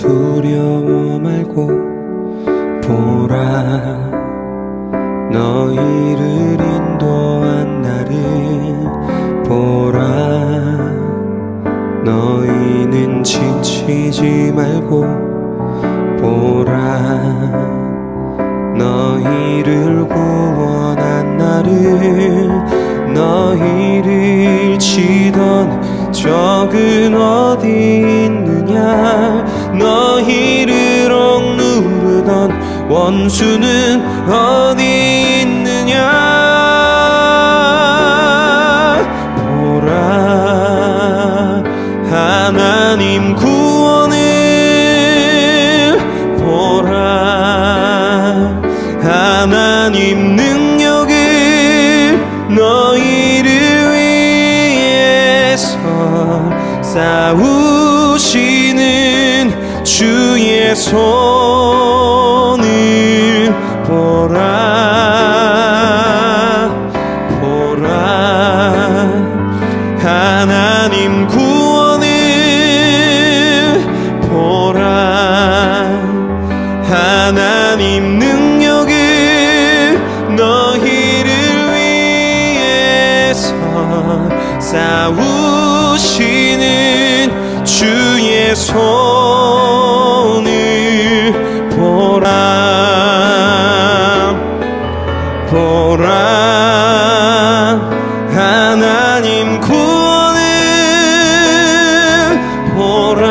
두려워 말고 보라, 너희를 인도한 나를 보라. 너희는 지치지 말고 보라, 너희를 구원한 나를. 너희를 치던 적은 어디 있느냐, 너희를 억누르던 원수는 어디 있느냐. 보라, 하나님 구원을 보라, 하나님 능력을 너희를 위해서 싸우시는 주의 손을 보라, 보라, 하나님 구원을 보라, 하나님 능력을 너희를 위해서 싸우시는 주의 손을 보라, 보라, 하나님 구원을 보라,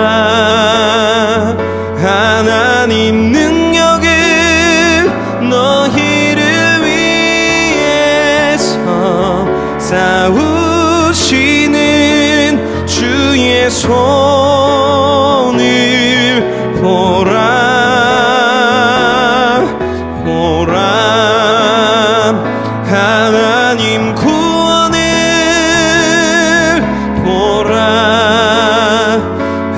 하나님 능력을 너희를 위해서 싸우시는 주의 손을 보라, 보라, 하나님 구원을 보라,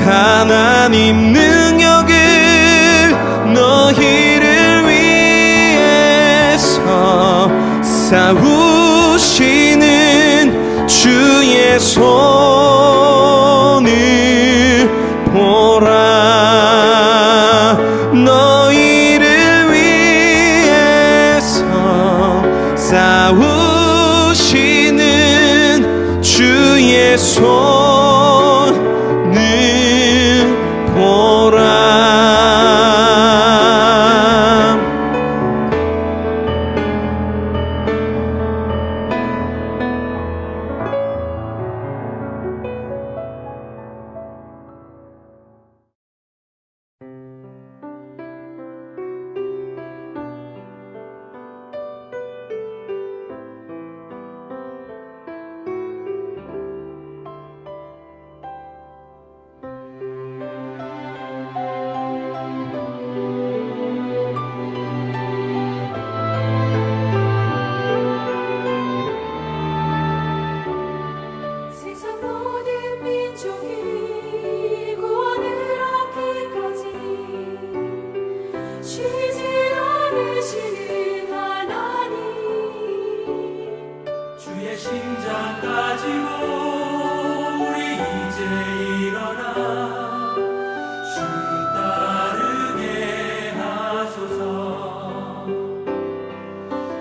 하나님 능력을 너희를 위해서 싸우시는 주의 손을 보라. 너희를 위해서 싸우시는 주의 손을 보라.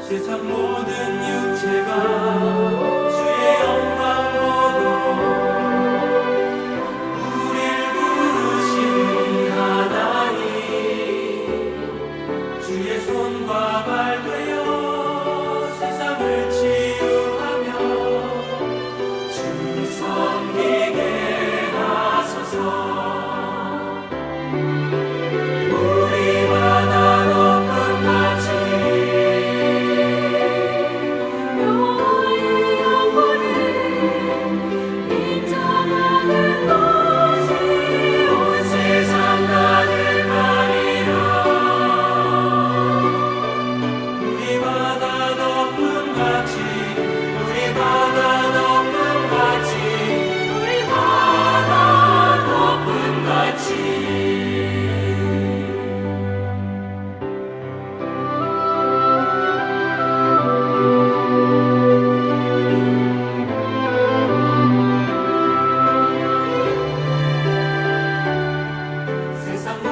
세상 모든 육체가 주의 영광 보도록 우릴 부르신 하나님, 주의 손과 발 되어 세상을 치유하며 주를 섬기게 하소서. 우리 바다 높은 같이 세상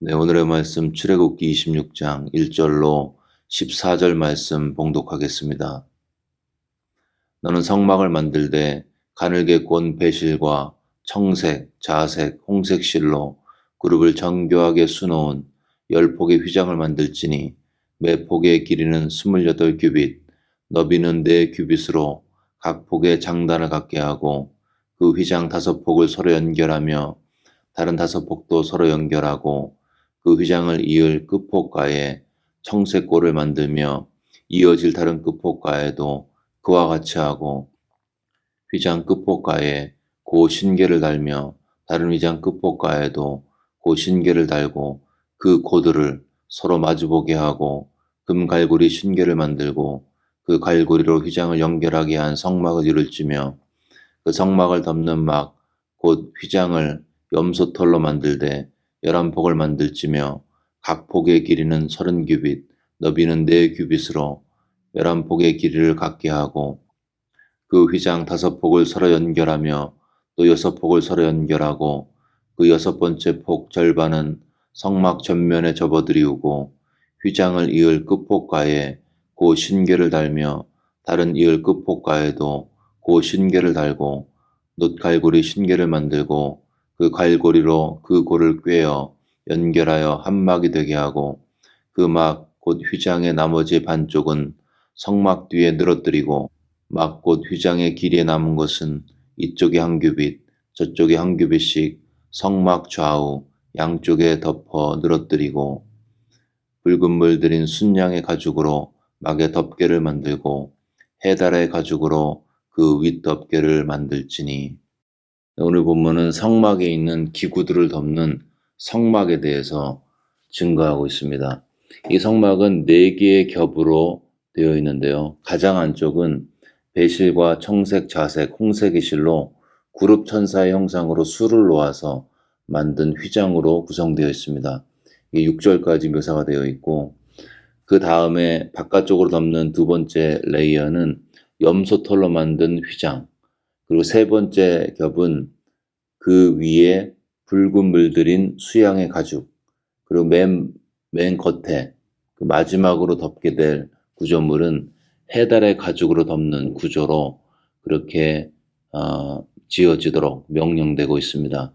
네, 오늘의 말씀 출애굽기 26장 1절로 14절 말씀 봉독하겠습니다. 너는 성막을 만들되 가늘게 꼰 배실과 청색, 자색, 홍색 실로 그룹을 정교하게 수놓은 10폭의 휘장을 만들지니 매 폭의 길이는 28규빗, 너비는 4규빗으로 각 폭에 장단을 갖게 하고 그 휘장 5폭을 서로 연결하며 다른 5폭도 서로 연결하고 그 휘장을 이을 끝폭가에 청색골을 만들며 이어질 다른 끝폭가에도 그와 같이 하고 휘장 끝폭가에 고 신계를 달며 다른 휘장 끝폭가에도 고 신계를 달고 그 고들을 서로 마주보게 하고 금갈고리 신계를 만들고 그 갈고리로 휘장을 연결하게 한 성막을 이룰지며 그 성막을 덮는 막 곧 휘장을 염소털로 만들되 11폭을 만들지며 각 폭의 길이는 30규빗, 너비는 4규빗으로 11폭의 길이를 갖게 하고 그 휘장 5폭을 서로 연결하며 또 6폭을 서로 연결하고 그 6번째 폭 절반은 성막 전면에 접어들이우고 휘장을 이을 끝폭가에 고 신계를 달며 다른 이을 끝폭가에도 고 신계를 달고 놋갈고리 신계를 만들고 그 갈고리로 그 고를 꿰어 연결하여 한 막이 되게 하고 그 막 곧 휘장의 나머지 반쪽은 성막 뒤에 늘어뜨리고 막 곧 휘장의 길이에 남은 것은 이쪽에 1규빗 저쪽에 1규빗씩 성막 좌우 양쪽에 덮어 늘어뜨리고 붉은 물 들인 순양의 가죽으로 막의 덮개를 만들고 해달의 가죽으로 그 윗덮개를 만들지니. 오늘 본문은 성막에 있는 기구들을 덮는 성막에 대해서 증거하고 있습니다. 이 성막은 4개의 겹으로 되어 있는데요. 가장 안쪽은 배실과 청색, 자색, 홍색의 실로 그룹 천사의 형상으로 수를 놓아서 만든 휘장으로 구성되어 있습니다. 이게 6절까지 묘사가 되어 있고 그 다음에 바깥쪽으로 덮는 두 번째 레이어는 염소털로 만든 휘장, 그리고 세 번째 겹은 그 위에 붉은 물들인 수양의 가죽, 그리고 맨 겉에 그 마지막으로 덮게 될 구조물은 해달의 가죽으로 덮는 구조로 그렇게 지어지도록 명령되고 있습니다.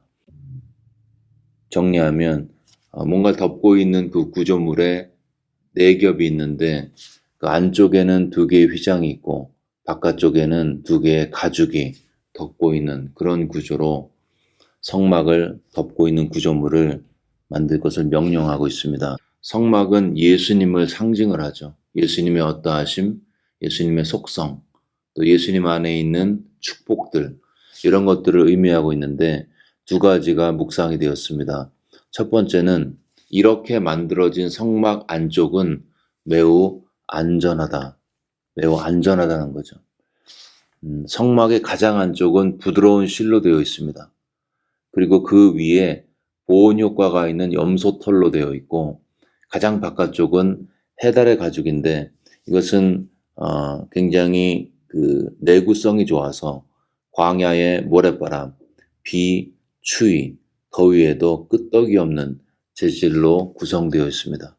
정리하면 뭔가 덮고 있는 그 구조물에 4겹이 있는데 그 안쪽에는 2개의 휘장이 있고 바깥쪽에는 2개의 가죽이 덮고 있는 그런 구조로 성막을 덮고 있는 구조물을 만들 것을 명령하고 있습니다. 성막은 예수님을 상징을 하죠. 예수님의 어떠하심, 예수님의 속성, 또 예수님 안에 있는 축복들, 이런 것들을 의미하고 있는데 2가지가 묵상이 되었습니다. 첫 번째는 이렇게 만들어진 성막 안쪽은 매우 안전하다. 매우 안전하다는 거죠. 성막의 가장 안쪽은 부드러운 실로 되어 있습니다. 그리고 그 위에 보온 효과가 있는 염소털로 되어 있고 가장 바깥쪽은 해달의 가죽인데 이것은 굉장히 그 내구성이 좋아서 광야의 모래바람, 비, 추위, 더위에도 끄떡이 없는 재질로 구성되어 있습니다.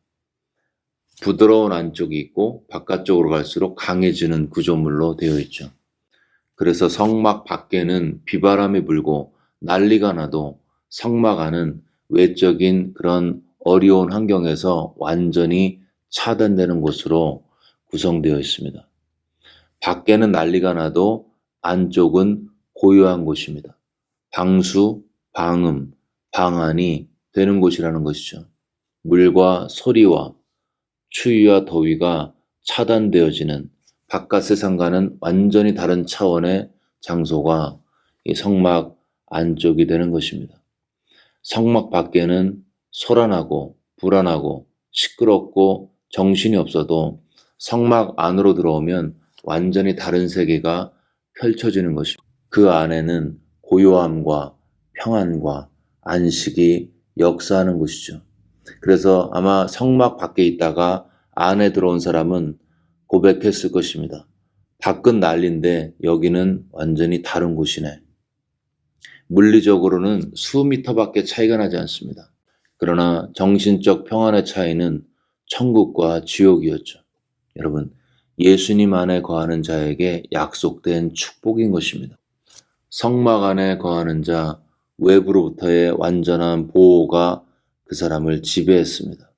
부드러운 안쪽이 있고 바깥쪽으로 갈수록 강해지는 구조물로 되어 있죠. 그래서 성막 밖에는 비바람이 불고 난리가 나도 성막 안은 외적인 그런 어려운 환경에서 완전히 차단되는 곳으로 구성되어 있습니다. 밖에는 난리가 나도 안쪽은 고요한 곳입니다. 방수, 방음, 방안이 되는 곳이라는 것이죠. 물과 소리와 추위와 더위가 차단되어지는 바깥 세상과는 완전히 다른 차원의 장소가 이 성막 안쪽이 되는 것입니다. 성막 밖에는 소란하고 불안하고 시끄럽고 정신이 없어도 성막 안으로 들어오면 완전히 다른 세계가 펼쳐지는 것입니다. 그 안에는 고요함과 평안과 안식이 역사하는 곳이죠. 그래서 아마 성막 밖에 있다가 안에 들어온 사람은 고백했을 것입니다. 밖은 난리인데 여기는 완전히 다른 곳이네. 물리적으로는 수미터밖에 차이가 나지 않습니다. 그러나 정신적 평안의 차이는 천국과 지옥이었죠. 여러분, 예수님 안에 거하는 자에게 약속된 축복인 것입니다. 성막 안에 거하는 자, 외부로부터의 완전한 보호가 그 사람을 지배했습니다.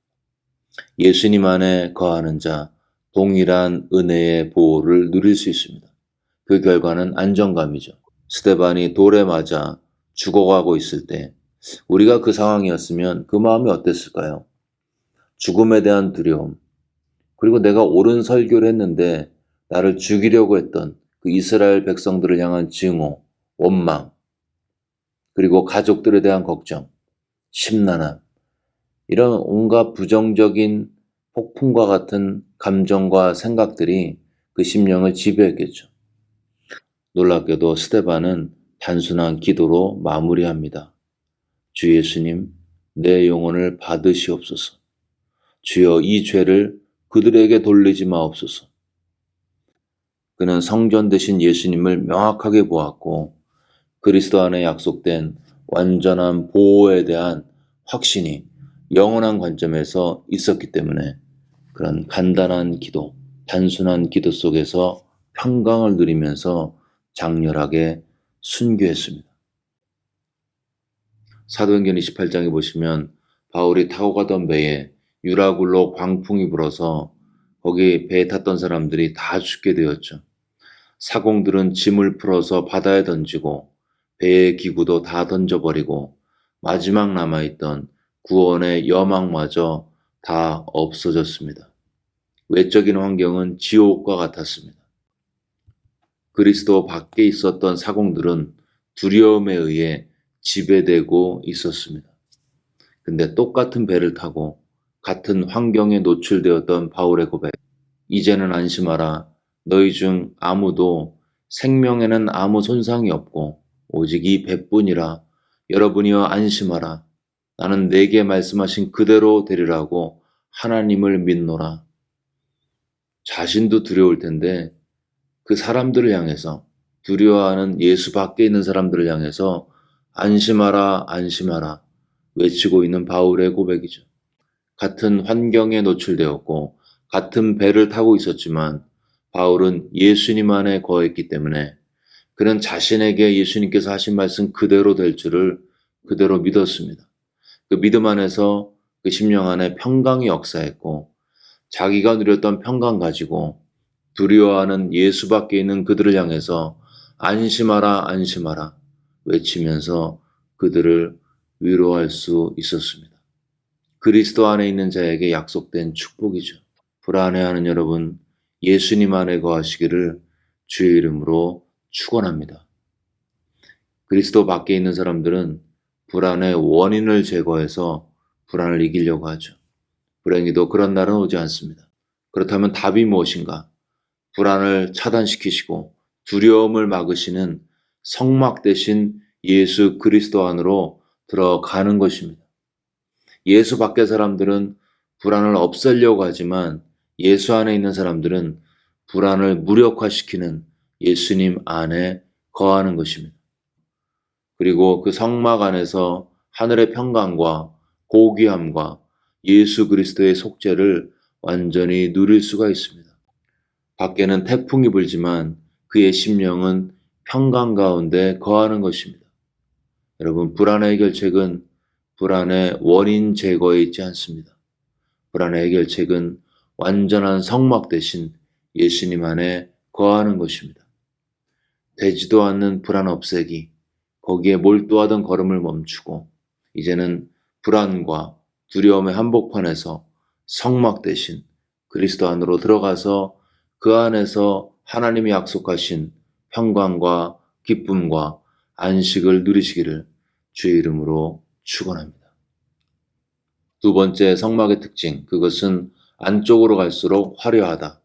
예수님 안에 거하는 자, 동일한 은혜의 보호를 누릴 수 있습니다. 그 결과는 안정감이죠. 스데반이 돌에 맞아 죽어가고 있을 때 우리가 그 상황이었으면 그 마음이 어땠을까요? 죽음에 대한 두려움, 그리고 내가 옳은 설교를 했는데 나를 죽이려고 했던 그 이스라엘 백성들을 향한 증오, 원망, 그리고 가족들에 대한 걱정, 심란함, 이런 온갖 부정적인 폭풍과 같은 감정과 생각들이 그 심령을 지배했겠죠. 놀랍게도 스데반은 단순한 기도로 마무리합니다. 주 예수님, 내 영혼을 받으시옵소서. 주여, 이 죄를 그들에게 돌리지 마옵소서. 그는 성전 되신 예수님을 명확하게 보았고 그리스도 안에 약속된 완전한 보호에 대한 확신이 영원한 관점에서 있었기 때문에 그런 간단한 기도, 단순한 기도 속에서 평강을 누리면서 장렬하게 순교했습니다. 사도행전 28장에 보시면 바울이 타고 가던 배에 유라굴로 광풍이 불어서 거기 배에 탔던 사람들이 다 죽게 되었죠. 사공들은 짐을 풀어서 바다에 던지고 배의 기구도 다 던져버리고 마지막 남아있던 구원의 여망마저 다 없어졌습니다. 외적인 환경은 지옥과 같았습니다. 그리스도 밖에 있었던 사공들은 두려움에 의해 지배되고 있었습니다. 근데 똑같은 배를 타고 같은 환경에 노출되었던 바울의 고백, 이제는 안심하라. 너희 중 아무도 생명에는 아무 손상이 없고 오직 이 배뿐이라. 여러분이여 안심하라. 나는 내게 말씀하신 그대로 되리라고 하나님을 믿노라. 자신도 두려울 텐데 그 사람들을 향해서, 두려워하는 예수 밖에 있는 사람들을 향해서 안심하라, 안심하라 외치고 있는 바울의 고백이죠. 같은 환경에 노출되었고 같은 배를 타고 있었지만 바울은 예수님 안에 거했기 때문에 그는 자신에게 예수님께서 하신 말씀 그대로 될 줄을 그대로 믿었습니다. 그 믿음 안에서 그 심령 안에 평강이 역사했고 자기가 누렸던 평강 가지고 두려워하는 예수 밖에 있는 그들을 향해서 안심하라, 안심하라 외치면서 그들을 위로할 수 있었습니다. 그리스도 안에 있는 자에게 약속된 축복이죠. 불안해하는 여러분, 예수님 안에 거하시기를 주의 이름으로 축원합니다. 그리스도 밖에 있는 사람들은 불안의 원인을 제거해서 불안을 이기려고 하죠. 불행히도 그런 날은 오지 않습니다. 그렇다면 답이 무엇인가? 불안을 차단시키시고 두려움을 막으시는 성막 대신 예수 그리스도 안으로 들어가는 것입니다. 예수 밖의 사람들은 불안을 없애려고 하지만 예수 안에 있는 사람들은 불안을 무력화시키는 예수님 안에 거하는 것입니다. 그리고 그 성막 안에서 하늘의 평강과 고귀함과 예수 그리스도의 속죄를 완전히 누릴 수가 있습니다. 밖에는 태풍이 불지만 그의 심령은 평강 가운데 거하는 것입니다. 여러분, 불안의 해결책은 불안의 원인 제거에 있지 않습니다. 불안의 해결책은 완전한 성막 대신 예수님 안에 거하는 것입니다. 되지도 않는 불안 없애기, 거기에 몰두하던 걸음을 멈추고 이제는 불안과 두려움의 한복판에서 성막 대신 그리스도 안으로 들어가서 그 안에서 하나님이 약속하신 평강과 기쁨과 안식을 누리시기를 주의 이름으로 축원합니다. 두 번째 성막의 특징, 그것은 안쪽으로 갈수록 화려하다.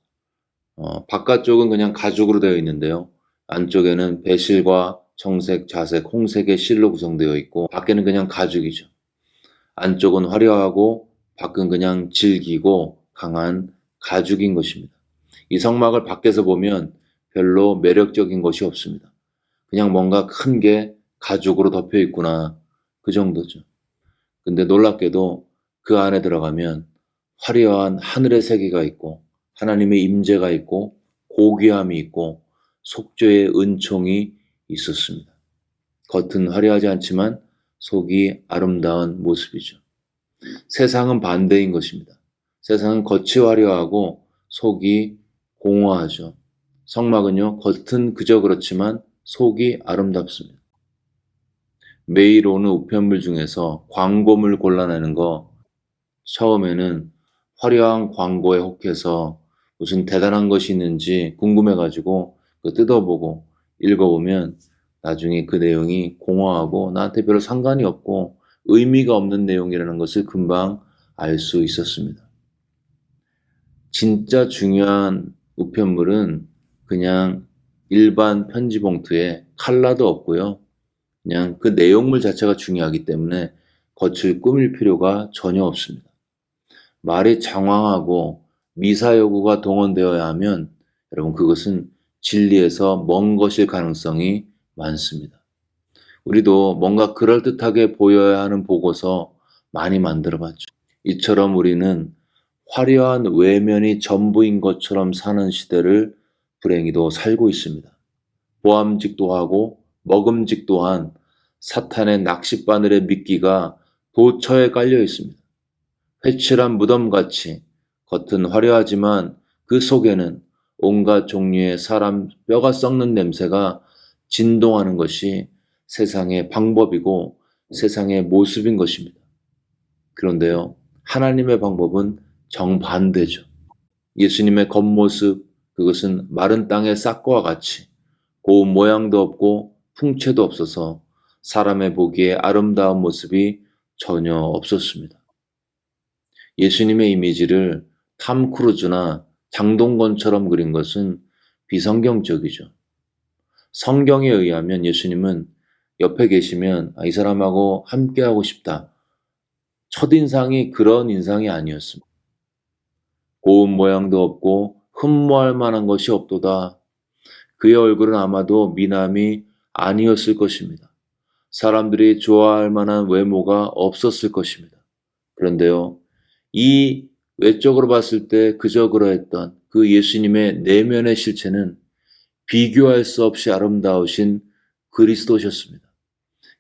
바깥쪽은 그냥 가죽으로 되어 있는데요. 안쪽에는 배실과 청색, 자색, 홍색의 실로 구성되어 있고 밖에는 그냥 가죽이죠. 안쪽은 화려하고 밖은 그냥 질기고 강한 가죽인 것입니다. 이 성막을 밖에서 보면 별로 매력적인 것이 없습니다. 그냥 뭔가 큰 게 가죽으로 덮여 있구나, 그 정도죠. 근데 놀랍게도 그 안에 들어가면 화려한 하늘의 세계가 있고 하나님의 임재가 있고 고귀함이 있고 속죄의 은총이 있었습니다. 겉은 화려하지 않지만 속이 아름다운 모습이죠. 세상은 반대인 것입니다. 세상은 겉이 화려하고 속이 공허하죠. 성막은요, 겉은 그저 그렇지만 속이 아름답습니다. 매일 오는 우편물 중에서 광고물 골라내는 거, 처음에는 화려한 광고에 혹해서 무슨 대단한 것이 있는지 궁금해가지고 뜯어보고 읽어보면 나중에 그 내용이 공허하고 나한테 별로 상관이 없고 의미가 없는 내용이라는 것을 금방 알 수 있었습니다. 진짜 중요한 우편물은 그냥 일반 편지 봉투에 컬러도 없고요. 그냥 그 내용물 자체가 중요하기 때문에 겉을 꾸밀 필요가 전혀 없습니다. 말이 장황하고 미사 여구가 동원되어야 하면 여러분 그것은 진리에서 먼 것일 가능성이 많습니다. 우리도 뭔가 그럴듯하게 보여야 하는 보고서 많이 만들어 봤죠. 이처럼 우리는 화려한 외면이 전부인 것처럼 사는 시대를 불행히도 살고 있습니다. 보암직도 하고 먹음직도 한 사탄의 낚싯바늘의 미끼가 도처에 깔려 있습니다. 회칠한 무덤같이 겉은 화려하지만 그 속에는 온갖 종류의 사람 뼈가 썩는 냄새가 진동하는 것이 세상의 방법이고 세상의 모습인 것입니다. 그런데요, 하나님의 방법은 정반대죠. 예수님의 겉모습, 그것은 마른 땅의 싹과 같이 고운 모양도 없고 풍채도 없어서 사람의 보기에 아름다운 모습이 전혀 없었습니다. 예수님의 이미지를 탐 크루즈나 장동건처럼 그린 것은 비성경적이죠. 성경에 의하면 예수님은 옆에 계시면 이 사람하고 함께하고 싶다. 첫인상이 그런 인상이 아니었습니다. 고운 모양도 없고 흠모할 만한 것이 없도다. 그의 얼굴은 아마도 미남이 아니었을 것입니다. 사람들이 좋아할 만한 외모가 없었을 것입니다. 그런데요, 이 외적으로 봤을 때 그저 그러했던 그 예수님의 내면의 실체는 비교할 수 없이 아름다우신 그리스도셨습니다.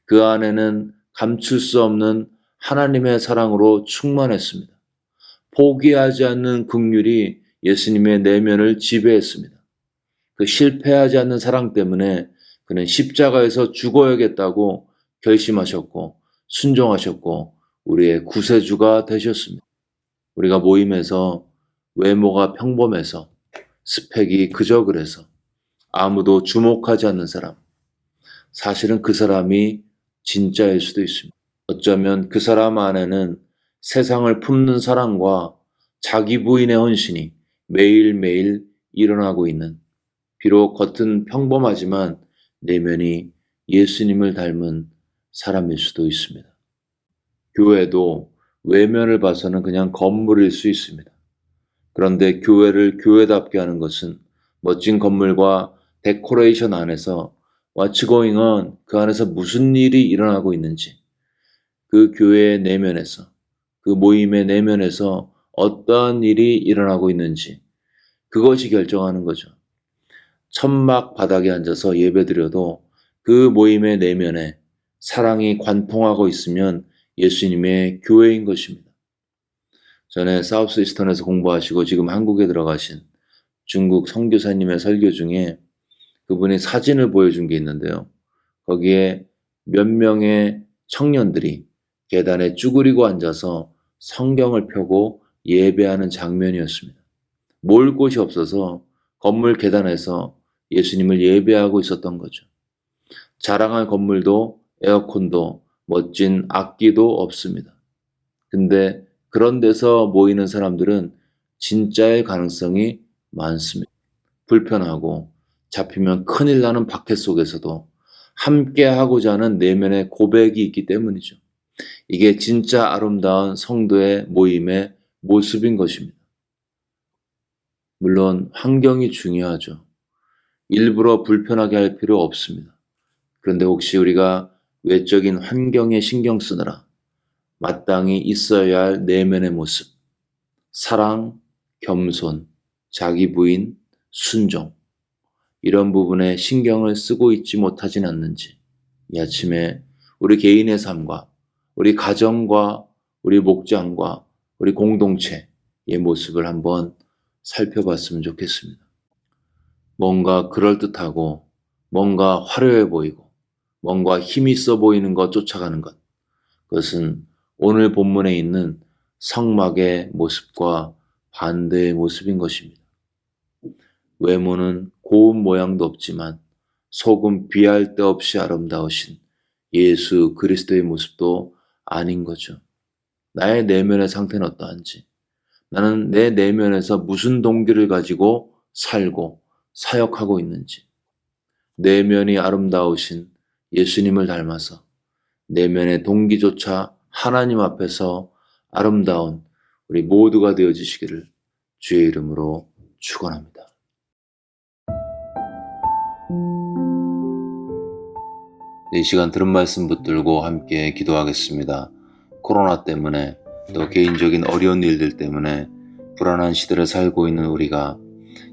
그 안에는 감출 수 없는 하나님의 사랑으로 충만했습니다. 포기하지 않는 긍휼이 예수님의 내면을 지배했습니다. 그 실패하지 않는 사랑 때문에 그는 십자가에서 죽어야겠다고 결심하셨고 순종하셨고 우리의 구세주가 되셨습니다. 우리가 모임에서 외모가 평범해서 스펙이 그저 그래서 아무도 주목하지 않는 사람, 사실은 그 사람이 진짜일 수도 있습니다. 어쩌면 그 사람 안에는 세상을 품는 사랑과 자기 부인의 헌신이 매일매일 일어나고 있는, 비록 겉은 평범하지만 내면이 예수님을 닮은 사람일 수도 있습니다. 교회도 외면을 봐서는 그냥 건물일 수 있습니다. 그런데 교회를 교회답게 하는 것은 멋진 건물과 데코레이션 안에서 What's going on? 그 안에서 무슨 일이 일어나고 있는지, 그 교회의 내면에서, 그 모임의 내면에서 어떠한 일이 일어나고 있는지 그것이 결정하는 거죠. 천막 바닥에 앉아서 예배드려도 그 모임의 내면에 사랑이 관통하고 있으면 예수님의 교회인 것입니다. 전에 사우스 이스턴에서 공부하시고 지금 한국에 들어가신 중국 선교사님의 설교 중에 그분이 사진을 보여준 게 있는데요. 거기에 몇 명의 청년들이 계단에 쭈그리고 앉아서 성경을 펴고 예배하는 장면이었습니다. 모을 곳이 없어서 건물 계단에서 예수님을 예배하고 있었던 거죠. 자랑할 건물도 에어컨도 멋진 악기도 없습니다. 근데 그런 데서 모이는 사람들은 진짜일 가능성이 많습니다. 불편하고 잡히면 큰일 나는 박해 속에서도 함께 하고자 하는 내면의 고백이 있기 때문이죠. 이게 진짜 아름다운 성도의 모임의 모습인 것입니다. 물론 환경이 중요하죠. 일부러 불편하게 할 필요 없습니다. 그런데 혹시 우리가 외적인 환경에 신경 쓰느라 마땅히 있어야 할 내면의 모습, 사랑, 겸손, 자기 부인, 순종, 이런 부분에 신경을 쓰고 있지 못하진 않는지, 이 아침에 우리 개인의 삶과 우리 가정과 우리 목장과 우리 공동체의 모습을 한번 살펴봤으면 좋겠습니다. 뭔가 그럴듯하고 뭔가 화려해 보이고 뭔가 힘 있어 보이는 것 쫓아가는 것, 그것은 오늘 본문에 있는 성막의 모습과 반대의 모습인 것입니다. 외모는 고운 모양도 없지만 속은 비할 데 없이 아름다우신 예수 그리스도의 모습도 아닌 거죠. 나의 내면의 상태는 어떠한지, 나는 내 내면에서 무슨 동기를 가지고 살고 사역하고 있는지, 내면이 아름다우신 예수님을 닮아서 내면의 동기조차 하나님 앞에서 아름다운 우리 모두가 되어지시기를 주의 이름으로 축원합니다. 이 시간 들은 말씀 붙들고 함께 기도하겠습니다. 코로나 때문에 또 개인적인 어려운 일들 때문에 불안한 시대를 살고 있는 우리가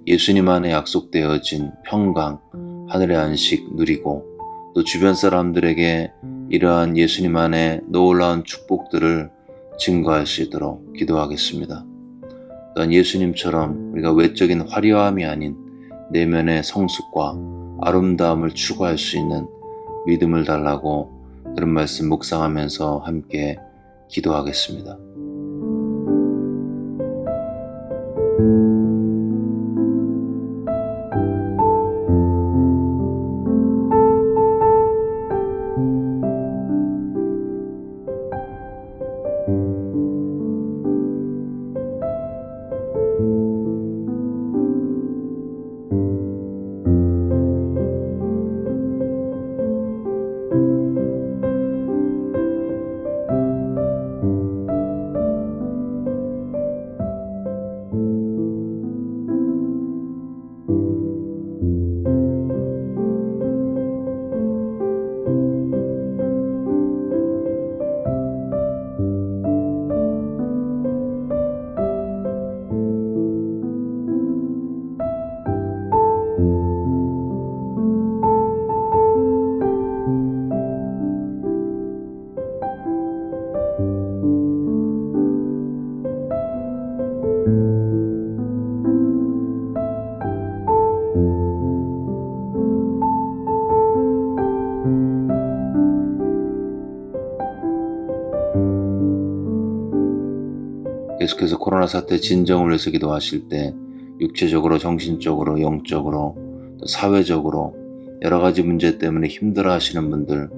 예수님 안에 약속되어진 평강, 하늘의 안식 누리고 또 주변 사람들에게 이러한 예수님 안에 놀라운 축복들을 증거할 수 있도록 기도하겠습니다. 또한 예수님처럼 우리가 외적인 화려함이 아닌 내면의 성숙과 아름다움을 추구할 수 있는 믿음을 달라고 들은 말씀 묵상하면서 함께 기도하겠습니다. 계속해서 코로나 사태 진정을 위해서 기도하실 때 육체적으로, 정신적으로, 영적으로, 또 사회적으로 여러 가지 문제 때문에 힘들어 하시는 분들,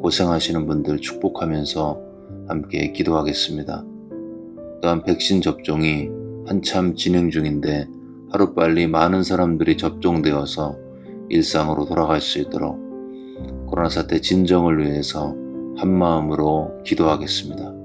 고생하시는 분들 축복하면서 함께 기도하겠습니다. 또한 백신 접종이 한참 진행 중인데 하루빨리 많은 사람들이 접종되어서 일상으로 돌아갈 수 있도록 코로나 사태 진정을 위해서 한마음으로 기도하겠습니다.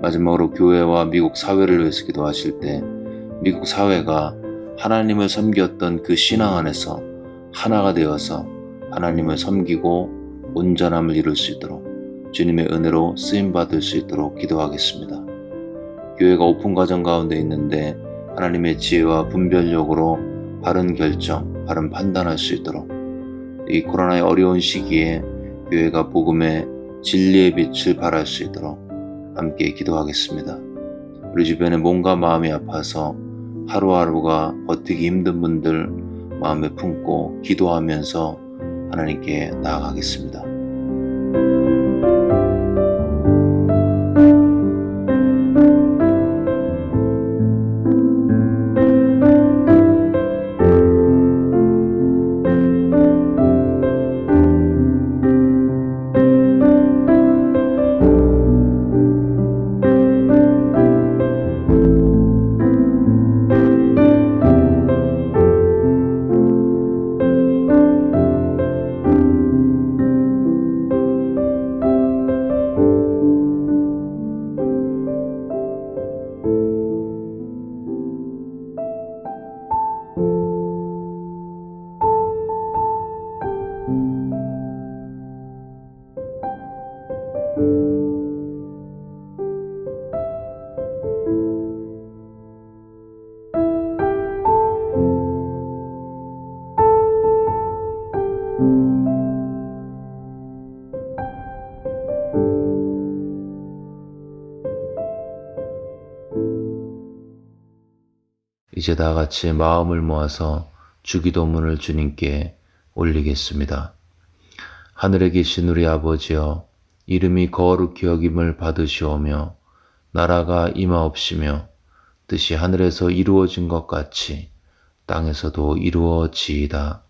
마지막으로 교회와 미국 사회를 위해서 기도하실 때 미국 사회가 하나님을 섬겼던 그 신앙 안에서 하나가 되어서 하나님을 섬기고 온전함을 이룰 수 있도록 주님의 은혜로 쓰임받을 수 있도록 기도하겠습니다. 교회가 오픈 과정 가운데 있는데 하나님의 지혜와 분별력으로 바른 결정, 바른 판단할 수 있도록 이 코로나의 어려운 시기에 교회가 복음의 진리의 빛을 발할 수 있도록 함께 기도하겠습니다. 우리 주변에 몸과 마음이 아파서 하루하루가 버티기 힘든 분들 마음에 품고 기도하면서 하나님께 나아가겠습니다. 이제 다 같이 마음을 모아서 주기도문을 주님께 올리겠습니다. 하늘에 계신 우리 아버지여, 이름이 거룩히 여김을 받으시오며 나라가 임하옵시며 뜻이 하늘에서 이루어진 것 같이 땅에서도 이루어지이다.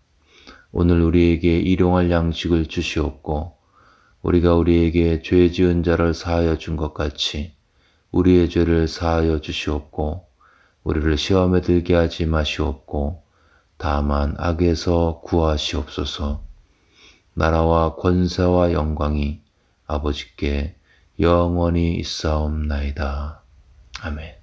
오늘 우리에게 일용할 양식을 주시옵고 우리가 우리에게 죄 지은 자를 사하여 준 것 같이 우리의 죄를 사하여 주시옵고 우리를 시험에 들게 하지 마시옵고 다만 악에서 구하시옵소서. 나라와 권세와 영광이 아버지께 영원히 있사옵나이다. 아멘.